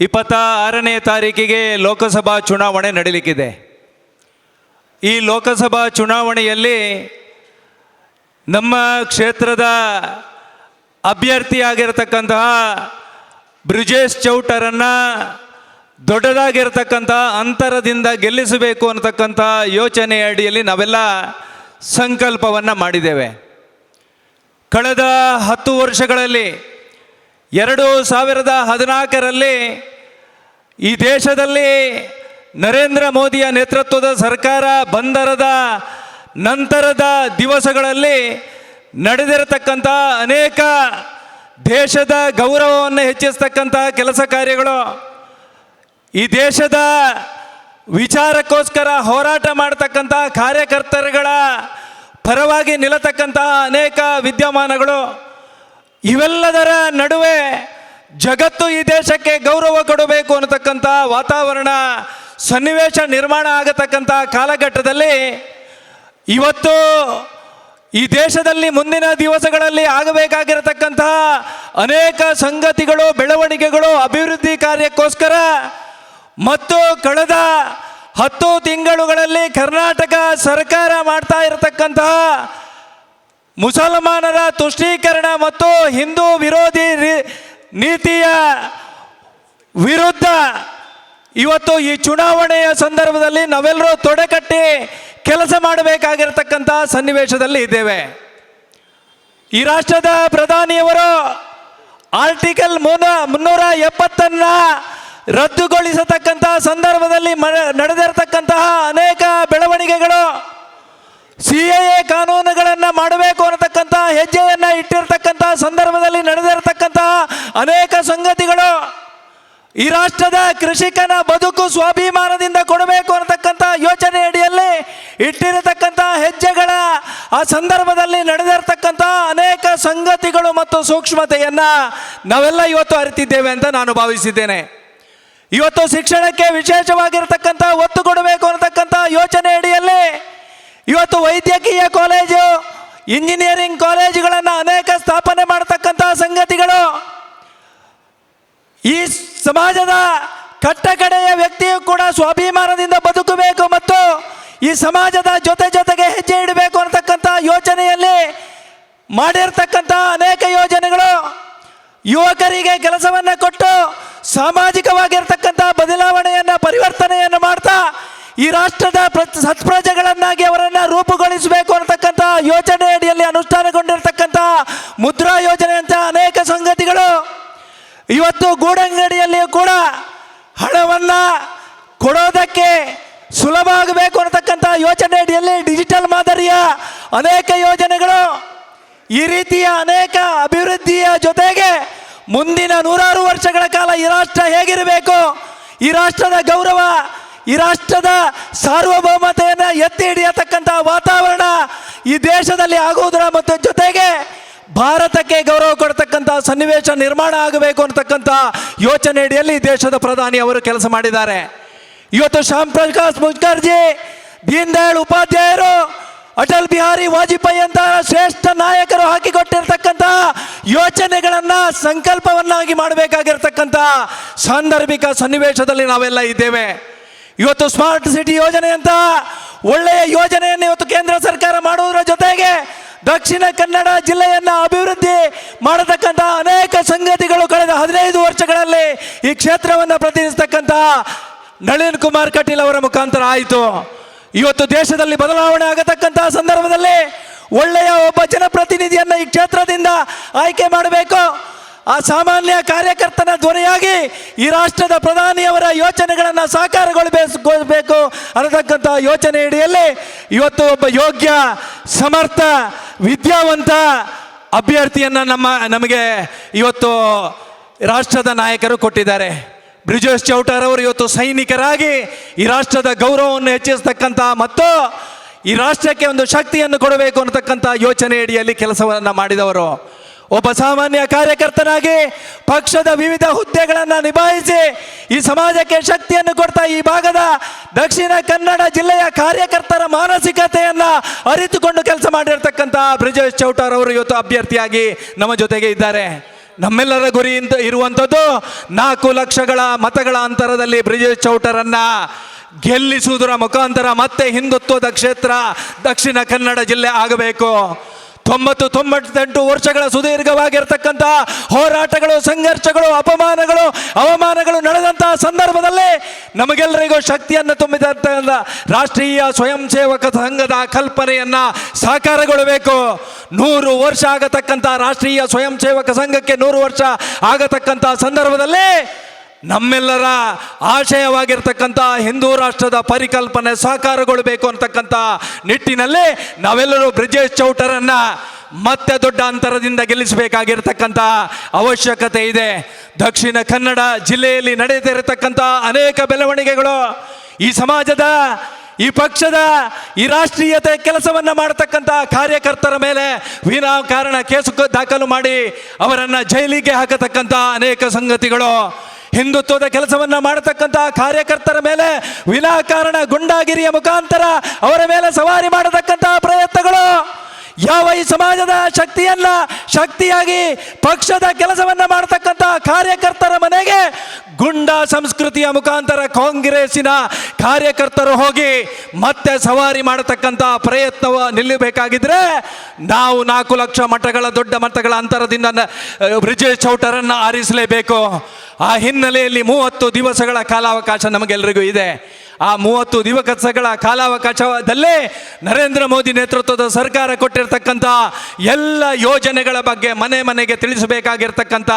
26ನೇ ತಾರೀಕಿಗೆ ಲೋಕಸಭಾ ಚುನಾವಣೆ ನಡೀಲಿಕ್ಕಿದೆ. ಈ ಲೋಕಸಭಾ ಚುನಾವಣೆಯಲ್ಲಿ ನಮ್ಮ ಕ್ಷೇತ್ರದ ಅಭ್ಯರ್ಥಿಯಾಗಿರತಕ್ಕಂತಹ ಬ್ರಿಜೇಶ್ ಚೌಟರನ್ನು ದೊಡ್ಡದಾಗಿರ್ತಕ್ಕಂಥ ಅಂತರದಿಂದ ಗೆಲ್ಲಿಸಬೇಕು ಅನ್ನತಕ್ಕಂಥ ಯೋಚನೆ ಅಡಿಯಲ್ಲಿ ನಾವೆಲ್ಲ ಸಂಕಲ್ಪವನ್ನು ಮಾಡಿದ್ದೇವೆ. ಕಳೆದ 10 ವರ್ಷಗಳಲ್ಲಿ 2014ರಲ್ಲಿ ಈ ದೇಶದಲ್ಲಿ ನರೇಂದ್ರ ಮೋದಿಯ ನೇತೃತ್ವದ ಸರ್ಕಾರ ಬಂದರದ ನಂತರದ ದಿವಸಗಳಲ್ಲಿ ನಡೆದಿರತಕ್ಕಂಥ ಅನೇಕ ದೇಶದ ಗೌರವವನ್ನು ಹೆಚ್ಚಿಸ್ತಕ್ಕಂಥ ಕೆಲಸ ಕಾರ್ಯಗಳು, ಈ ದೇಶದ ವಿಚಾರಕ್ಕೋಸ್ಕರ ಹೋರಾಟ ಮಾಡತಕ್ಕಂಥ ಕಾರ್ಯಕರ್ತರುಗಳ ಪರವಾಗಿ ನಿಲ್ಲತಕ್ಕಂತಹ ಅನೇಕ ವಿದ್ಯಮಾನಗಳು, ಇವೆಲ್ಲದರ ನಡುವೆ ಜಗತ್ತು ಈ ದೇಶಕ್ಕೆ ಗೌರವ ಕೊಡಬೇಕು ಅನ್ನತಕ್ಕಂಥ ವಾತಾವರಣ ಸನ್ನಿವೇಶ ನಿರ್ಮಾಣ ಆಗತಕ್ಕಂಥ ಕಾಲಘಟ್ಟದಲ್ಲಿ ಇವತ್ತು ಈ ದೇಶದಲ್ಲಿ ಮುಂದಿನ ದಿವಸಗಳಲ್ಲಿ ಆಗಬೇಕಾಗಿರತಕ್ಕಂತಹ ಅನೇಕ ಸಂಗತಿಗಳು, ಬೆಳವಣಿಗೆಗಳು, ಅಭಿವೃದ್ಧಿ ಕಾರ್ಯಕ್ಕೋಸ್ಕರ ಮತ್ತು ಕಳೆದ 10 ತಿಂಗಳುಗಳಲ್ಲಿ ಕರ್ನಾಟಕ ಸರ್ಕಾರ ಮಾಡ್ತಾ ಇರತಕ್ಕಂತಹ ಮುಸಲ್ಮಾನರ ತುಷ್ಟೀಕರಣ ಮತ್ತು ಹಿಂದೂ ವಿರೋಧಿ ನೀತಿಯ ವಿರುದ್ಧ ಇವತ್ತು ಈ ಚುನಾವಣೆಯ ಸಂದರ್ಭದಲ್ಲಿ ನಾವೆಲ್ಲರೂ ತೊಡೆಕಟ್ಟಿ ಕೆಲಸ ಮಾಡಬೇಕಾಗಿರತಕ್ಕಂಥ ಸನ್ನಿವೇಶದಲ್ಲಿ ಇದ್ದೇವೆ. ಈ ರಾಷ್ಟ್ರದ ಪ್ರಧಾನಿಯವರು ಆರ್ಟಿಕಲ್ 370 ರದ್ದುಗೊಳಿಸತಕ್ಕಂಥ ಸಂದರ್ಭದಲ್ಲಿ ನಡೆದಿರತಕ್ಕಂತಹ ಅನೇಕ ಬೆಳವಣಿಗೆಗಳು, CAA ಕಾನೂನುಗಳನ್ನು ಮಾಡಬೇಕು ಅನ್ನತಕ್ಕಂಥ ಹೆಜ್ಜೆಯನ್ನು ಇಟ್ಟಿರ್ತಕ್ಕಂಥ ಸಂದರ್ಭದಲ್ಲಿ ನಡೆದಿರತಕ್ಕಂಥ ಅನೇಕ ಸಂಗತಿಗಳು, ಈ ರಾಷ್ಟ್ರದ ಕೃಷಿಕನ ಬದುಕು ಸ್ವಾಭಿಮಾನದಿಂದ ಕೊಡಬೇಕು ಅನ್ನತಕ್ಕಂಥ ಯೋಚನೆ ಅಡಿಯಲ್ಲಿ ಇಟ್ಟಿರತಕ್ಕಂಥ ಹೆಜ್ಜೆಗಳ ಆ ಸಂದರ್ಭದಲ್ಲಿ ನಡೆದಿರತಕ್ಕಂಥ ಅನೇಕ ಸಂಗತಿಗಳು ಮತ್ತು ಸೂಕ್ಷ್ಮತೆಯನ್ನು ನಾವೆಲ್ಲ ಇವತ್ತು ಅರಿತಿದ್ದೇವೆ ಅಂತ ನಾನು ಭಾವಿಸಿದ್ದೇನೆ. ಇವತ್ತು ಶಿಕ್ಷಣಕ್ಕೆ ವಿಶೇಷವಾಗಿರ್ತಕ್ಕಂಥ ಒತ್ತು ಕೊಡಬೇಕು ಅನ್ನತಕ್ಕಂಥ ಯೋಚನೆ ಅಡಿಯಲ್ಲಿ ಇವತ್ತು ವೈದ್ಯಕೀಯ ಕಾಲೇಜು, ಇಂಜಿನಿಯರಿಂಗ್ ಕಾಲೇಜುಗಳನ್ನು ಅನೇಕ ಸ್ಥಾಪನೆ ಮಾಡತಕ್ಕಂಥ ಸಂಗತಿಗಳು, ಈ ಸಮಾಜದ ಕಟ್ಟಕಡೆಯ ವ್ಯಕ್ತಿಯು ಕೂಡ ಸ್ವಾಭಿಮಾನದಿಂದ ಬದುಕಬೇಕು ಮತ್ತು ಈ ಸಮಾಜದ ಜೊತೆಗೆ ಹೆಜ್ಜೆ ಇಡಬೇಕು ಅನ್ನತಕ್ಕಂಥ ಯೋಚನೆಯಲ್ಲಿ ಮಾಡಿರ್ತಕ್ಕಂಥ ಅನೇಕ ಯೋಜನೆಗಳು, ಯುವಕರಿಗೆ ಕೆಲಸವನ್ನು ಕೊಟ್ಟು ಸಾಮಾಜಿಕವಾಗಿರ್ತಕ್ಕಂಥ ಬದಲಾವಣೆಯನ್ನು, ಪರಿವರ್ತನೆಯನ್ನು ಮಾಡ್ತಾ ಈ ರಾಷ್ಟ್ರದ ಸತ್ಪ್ರಜೆಗಳನ್ನಾಗಿ ಅವರನ್ನು ರೂಪುಗೊಳಿಸಬೇಕು ಅನ್ನತಕ್ಕಂಥ ಯೋಚನೆ ಅಡಿಯಲ್ಲಿ ಅನುಷ್ಠಾನಗೊಂಡಿರ್ತಕ್ಕಂಥ ಮುದ್ರಾ ಯೋಜನೆಯಂಥ ಅನೇಕ ಸಂಗತಿಗಳು, ಇವತ್ತು ಗೂಡಂಗಡಿಯಲ್ಲಿಯೂ ಕೂಡ ಹಣವನ್ನು ಕೊಡೋದಕ್ಕೆ ಸುಲಭ ಆಗಬೇಕು ಅನ್ನತಕ್ಕಂಥ ಯೋಚನೆ ಅಡಿಯಲ್ಲಿ ಡಿಜಿಟಲ್ ಮಾದರಿಯ ಅನೇಕ ಯೋಜನೆಗಳು, ಈ ರೀತಿಯ ಅನೇಕ ಅಭಿವೃದ್ಧಿಯ ಜೊತೆಗೆ ಮುಂದಿನ 100 ವರ್ಷಗಳ ಕಾಲ ಈ ರಾಷ್ಟ್ರ ಹೇಗಿರಬೇಕು, ಈ ರಾಷ್ಟ್ರದ ಗೌರವ, ಈ ರಾಷ್ಟ್ರದ ಸಾರ್ವಭೌಮತೆಯನ್ನು ಎತ್ತಿ ಹಿಡಿಯತಕ್ಕಂಥ ವಾತಾವರಣ ಈ ದೇಶದಲ್ಲಿ ಆಗುವುದರ ಮತ್ತು ಜೊತೆಗೆ ಭಾರತಕ್ಕೆ ಗೌರವ ಕೊಡ್ತಕ್ಕಂಥ ಸನ್ನಿವೇಶ ನಿರ್ಮಾಣ ಆಗಬೇಕು ಅಂತಕ್ಕಂಥ ಯೋಚನೆ ಅಡಿಯಲ್ಲಿ ದೇಶದ ಪ್ರಧಾನಿ ಅವರು ಕೆಲಸ ಮಾಡಿದ್ದಾರೆ. ಇವತ್ತು ಶ್ಯಾಮ್ ಪ್ರಕಾಶ್ ಮುಖರ್ಜಿ, ದೀನ್ ದಯಾಳ್ ಉಪಾಧ್ಯಾಯರು, ಅಟಲ್ ಬಿಹಾರಿ ವಾಜಪೇಯಿ ಅಂತ ಶ್ರೇಷ್ಠ ನಾಯಕರು ಹಾಕಿಕೊಟ್ಟಿರ್ತಕ್ಕಂಥ ಯೋಚನೆಗಳನ್ನು ಸಂಕಲ್ಪವನ್ನಾಗಿ ಮಾಡಬೇಕಾಗಿರ್ತಕ್ಕಂಥ ಸಾಂದರ್ಭಿಕ ಸನ್ನಿವೇಶದಲ್ಲಿ ನಾವೆಲ್ಲ ಇದ್ದೇವೆ. ಇವತ್ತು ಸ್ಮಾರ್ಟ್ ಸಿಟಿ ಯೋಜನೆ ಅಂತ ಒಳ್ಳೆಯ ಯೋಜನೆಯನ್ನು ಇವತ್ತು ಕೇಂದ್ರ ಸರ್ಕಾರ ಮಾಡುವುದರ ಜೊತೆಗೆ ದಕ್ಷಿಣ ಕನ್ನಡ ಜಿಲ್ಲೆಯನ್ನು ಅಭಿವೃದ್ಧಿ ಮಾಡತಕ್ಕಂಥ ಅನೇಕ ಸಂಗತಿಗಳು ಕಳೆದ 15 ವರ್ಷಗಳಲ್ಲಿ ಈ ಕ್ಷೇತ್ರವನ್ನು ಪ್ರತಿನಿಧಿಸ್ತಕ್ಕಂಥ ನಳಿನ್ ಕುಮಾರ್ ಕಟೀಲ್ ಅವರ ಮುಖಾಂತರ ಆಯಿತು. ಇವತ್ತು ದೇಶದಲ್ಲಿ ಬದಲಾವಣೆ ಆಗತಕ್ಕಂಥ ಸಂದರ್ಭದಲ್ಲಿ ಒಳ್ಳೆಯ ಒಬ್ಬ ಜನಪ್ರತಿನಿಧಿಯನ್ನು ಈ ಕ್ಷೇತ್ರದಿಂದ ಆಯ್ಕೆ ಮಾಡಬೇಕು. ಆ ಸಾಮಾನ್ಯ ಕಾರ್ಯಕರ್ತನ ಧ್ವನಿಯಾಗಿ ಈ ರಾಷ್ಟ್ರದ ಪ್ರಧಾನಿಯವರ ಯೋಚನೆಗಳನ್ನು ಸಾಕಾರಗೊಳಿಸಬೇಕು ಅನ್ನತಕ್ಕಂಥ ಯೋಚನೆ ಅಡಿಯಲ್ಲಿ ಇವತ್ತು ಒಬ್ಬ ಯೋಗ್ಯ, ಸಮರ್ಥ, ವಿದ್ಯಾವಂತ ಅಭ್ಯರ್ಥಿಯನ್ನು ನಮಗೆ ಇವತ್ತು ರಾಷ್ಟ್ರದ ನಾಯಕರು ಕೊಟ್ಟಿದ್ದಾರೆ. ಬ್ರಿಜೇಶ್ ಚೌಟರ್ ಅವರು ಇವತ್ತು ಸೈನಿಕರಾಗಿ ಈ ರಾಷ್ಟ್ರದ ಗೌರವವನ್ನು ಹೆಚ್ಚಿಸತಕ್ಕಂಥ ಮತ್ತು ಈ ರಾಷ್ಟ್ರಕ್ಕೆ ಒಂದು ಶಕ್ತಿಯನ್ನು ಕೊಡಬೇಕು ಅನ್ನತಕ್ಕಂಥ ಯೋಚನೆ ಅಡಿಯಲ್ಲಿ ಕೆಲಸವನ್ನು ಮಾಡಿದವರು. ಒಬ್ಬ ಸಾಮಾನ್ಯ ಕಾರ್ಯಕರ್ತನಾಗಿ ಪಕ್ಷದ ವಿವಿಧ ಹುದ್ದೆಗಳನ್ನು ನಿಭಾಯಿಸಿ ಈ ಸಮಾಜಕ್ಕೆ ಶಕ್ತಿಯನ್ನು ಕೊಡ್ತಾ ಈ ಭಾಗದ ದಕ್ಷಿಣ ಕನ್ನಡ ಜಿಲ್ಲೆಯ ಕಾರ್ಯಕರ್ತರ ಮಾನಸಿಕತೆಯನ್ನು ಅರಿತುಕೊಂಡು ಕೆಲಸ ಮಾಡಿರ್ತಕ್ಕಂಥ ಬ್ರಿಜೇಶ್ ಚೌಟರ್ ಅವರು ಇವತ್ತು ಅಭ್ಯರ್ಥಿಯಾಗಿ ನಮ್ಮ ಜೊತೆಗೆ ಇದ್ದಾರೆ. ನಮ್ಮೆಲ್ಲರ ಗುರಿ ಇರುವಂಥದ್ದು 4 ಲಕ್ಷಗಳ ಮತಗಳ ಅಂತರದಲ್ಲಿ ಬ್ರಿಜೇಶ್ ಚೌಟರನ್ನ ಗೆಲ್ಲಿಸುವುದರ ಮುಖಾಂತರ ಮತ್ತೆ ಹಿಂದುತ್ವದ ಕ್ಷೇತ್ರ ದಕ್ಷಿಣ ಕನ್ನಡ ಜಿಲ್ಲೆ ಆಗಬೇಕು. 98 ವರ್ಷಗಳ ಸುದೀರ್ಘವಾಗಿರ್ತಕ್ಕಂಥ ಹೋರಾಟಗಳು, ಸಂಘರ್ಷಗಳು, ಅವಮಾನಗಳು ನಡೆದಂತಹ ಸಂದರ್ಭದಲ್ಲಿ ನಮಗೆಲ್ಲರಿಗೂ ಶಕ್ತಿಯನ್ನು ತುಂಬಿದಂಥ ರಾಷ್ಟ್ರೀಯ ಸ್ವಯಂ ಸೇವಕ ಸಂಘದ ಕಲ್ಪನೆಯನ್ನ ಸಾಕಾರಗೊಳ್ಳಬೇಕು. 100 ವರ್ಷ ಆಗತಕ್ಕಂಥ ರಾಷ್ಟ್ರೀಯ ಸ್ವಯಂ ಸೇವಕ ಸಂಘಕ್ಕೆ 100 ವರ್ಷ ಆಗತಕ್ಕಂಥ ಸಂದರ್ಭದಲ್ಲಿ ನಮ್ಮೆಲ್ಲರ ಆಶಯವಾಗಿರ್ತಕ್ಕಂಥ ಹಿಂದೂ ರಾಷ್ಟ್ರದ ಪರಿಕಲ್ಪನೆ ಸಾಕಾರಗೊಳ್ಳಬೇಕು ಅಂತಕ್ಕಂಥ ನಿಟ್ಟಿನಲ್ಲಿ ನಾವೆಲ್ಲರೂ ಬ್ರಿಜೇಶ್ ಚೌಟರನ್ನ ಮತ್ತೆ ದೊಡ್ಡ ಅಂತರದಿಂದ ಗೆಲ್ಲಿಸಬೇಕಾಗಿರ್ತಕ್ಕಂಥ ಅವಶ್ಯಕತೆ ಇದೆ. ದಕ್ಷಿಣ ಕನ್ನಡ ಜಿಲ್ಲೆಯಲ್ಲಿ ನಡೆಯುತ್ತಿರತಕ್ಕಂಥ ಅನೇಕ ಬೆಳವಣಿಗೆಗಳು ಈ ಸಮಾಜದ, ಈ ಪಕ್ಷದ, ಈ ರಾಷ್ಟ್ರೀಯತೆ ಕೆಲಸವನ್ನ ಮಾಡತಕ್ಕಂಥ ಕಾರ್ಯಕರ್ತರ ಮೇಲೆ ವಿನಾಕಾರಣ ಕೇಸು ದಾಖಲು ಮಾಡಿ ಅವರನ್ನ ಜೈಲಿಗೆ ಹಾಕತಕ್ಕಂಥ ಅನೇಕ ಸಂಗತಿಗಳು, ಹಿಂದುತ್ವದ ಕೆಲಸವನ್ನ ಮಾಡತಕ್ಕಂಥ ಕಾರ್ಯಕರ್ತರ ಮೇಲೆ ವಿನಾಕಾರಣ ಗುಂಡಾಗಿರಿಯ ಮುಖಾಂತರ ಅವರ ಮೇಲೆ ಸವಾರಿ ಮಾಡತಕ್ಕಂಥ ಪ್ರಯತ್ನಗಳು, ಯಾವ ಈ ಸಮಾಜದ ಶಕ್ತಿಯಾಗಿ ಪಕ್ಷದ ಕೆಲಸವನ್ನ ಮಾಡತಕ್ಕಂಥ ಕಾರ್ಯಕರ್ತರ ಮನೆಗೆ ಗುಂಡಾ ಸಂಸ್ಕೃತಿಯ ಮುಖಾಂತರ ಕಾಂಗ್ರೆಸ್ಸಿನ ಕಾರ್ಯಕರ್ತರು ಹೋಗಿ ಮತ್ತೆ ಸವಾರಿ ಮಾಡತಕ್ಕಂಥ ಪ್ರಯತ್ನವ ನಿಲ್ಲಬೇಕಾಗಿದ್ರೆ ನಾವು 4 ಲಕ್ಷ ದೊಡ್ಡ ಮತಗಳ ಅಂತರದಿಂದ ಬ್ರಿಜೇಶ್ ಚೌಟರನ್ನ ಆರಿಸಲೇಬೇಕು. ಆ ಹಿನ್ನೆಲೆಯಲ್ಲಿ 30 ದಿವಸಗಳ ಕಾಲಾವಕಾಶ ನಮಗೆಲ್ಲರಿಗೂ ಇದೆ. ಆ 30 ದಿವಸಗಳ ಕಾಲಾವಕಾಶದಲ್ಲಿ ನರೇಂದ್ರ ಮೋದಿ ನೇತೃತ್ವದ ಸರ್ಕಾರ ಕೊಟ್ಟಿರ್ತಕ್ಕಂಥ ಎಲ್ಲ ಯೋಜನೆಗಳ ಬಗ್ಗೆ ಮನೆಗೆ ತಿಳಿಸಬೇಕಾಗಿರ್ತಕ್ಕಂಥ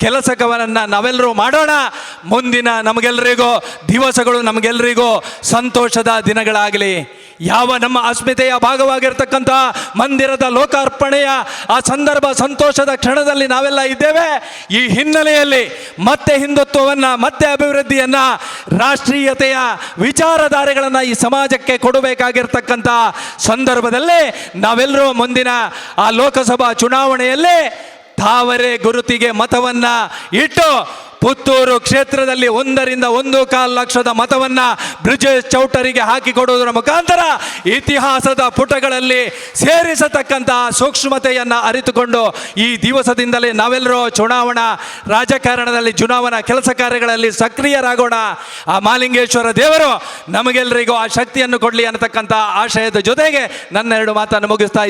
ಕೆಲಸವನ್ನು ನಾವೆಲ್ಲರೂ ಮಾಡೋಣ. ಮುಂದಿನ ನಮಗೆಲ್ಲರಿಗೂ ದಿವಸಗಳು ನಮಗೆಲ್ಲರಿಗೂ ಸಂತೋಷದ ದಿನಗಳಾಗಲಿ. ಯಾವ ನಮ್ಮ ಅಸ್ಮಿತೆಯ ಭಾಗವಾಗಿರ್ತಕ್ಕಂಥ ಮಂದಿರದ ಲೋಕಾರ್ಪಣೆಯ ಆ ಸಂದರ್ಭ, ಸಂತೋಷದ ಕ್ಷಣದಲ್ಲಿ ನಾವೆಲ್ಲ ಇದ್ದೇವೆ. ಈ ಹಿನ್ನೆಲೆಯಲ್ಲಿ ಮತ್ತೆ ಹಿಂದುತ್ವವನ್ನು, ಮತ್ತೆ ಅಭಿವೃದ್ಧಿಯನ್ನು, ರಾಷ್ಟ್ರೀಯತೆಯ ವಿಚಾರಧಾರೆಗಳನ್ನು ಈ ಸಮಾಜಕ್ಕೆ ಕೊಡಬೇಕಾಗಿರ್ತಕ್ಕಂಥ ಸಂದರ್ಭದಲ್ಲಿ ನಾವೆಲ್ಲರೂ ಮುಂದಿನ ಆ ಲೋಕಸಭಾ ಚುನಾವಣೆಯಲ್ಲಿ ತಾವರೆ ಗುರುತಿಗೆ ಮತವನ್ನು ಇಟ್ಟು ಪುತ್ತೂರು ಕ್ಷೇತ್ರದಲ್ಲಿ 1 ರಿಂದ 1.25 ಲಕ್ಷದ ಮತವನ್ನ ಬ್ರಿಜೇಶ್ ಚೌಟರಿಗೆ ಹಾಕಿಕೊಡುವುದರ ಮುಖಾಂತರ ಇತಿಹಾಸದ ಪುಟಗಳಲ್ಲಿ ಸೇರಿಸತಕ್ಕಂಥ ಸೂಕ್ಷ್ಮತೆಯನ್ನು ಅರಿತುಕೊಂಡು ಈ ದಿವಸದಿಂದಲೇ ನಾವೆಲ್ಲರೂ ಚುನಾವಣಾ ರಾಜಕಾರಣದಲ್ಲಿ, ಚುನಾವಣಾ ಕೆಲಸ ಕಾರ್ಯಗಳಲ್ಲಿ ಸಕ್ರಿಯರಾಗೋಣ. ಆ ಮಾಲಿಂಗೇಶ್ವರ ದೇವರು ನಮಗೆಲ್ಲರಿಗೂ ಆ ಶಕ್ತಿಯನ್ನು ಕೊಡಲಿ ಅನ್ನತಕ್ಕಂಥ ಆಶಯದ ಜೊತೆಗೆ ನನ್ನ 2 ಮಾತನ್ನು ಮುಗಿಸ್ತಾ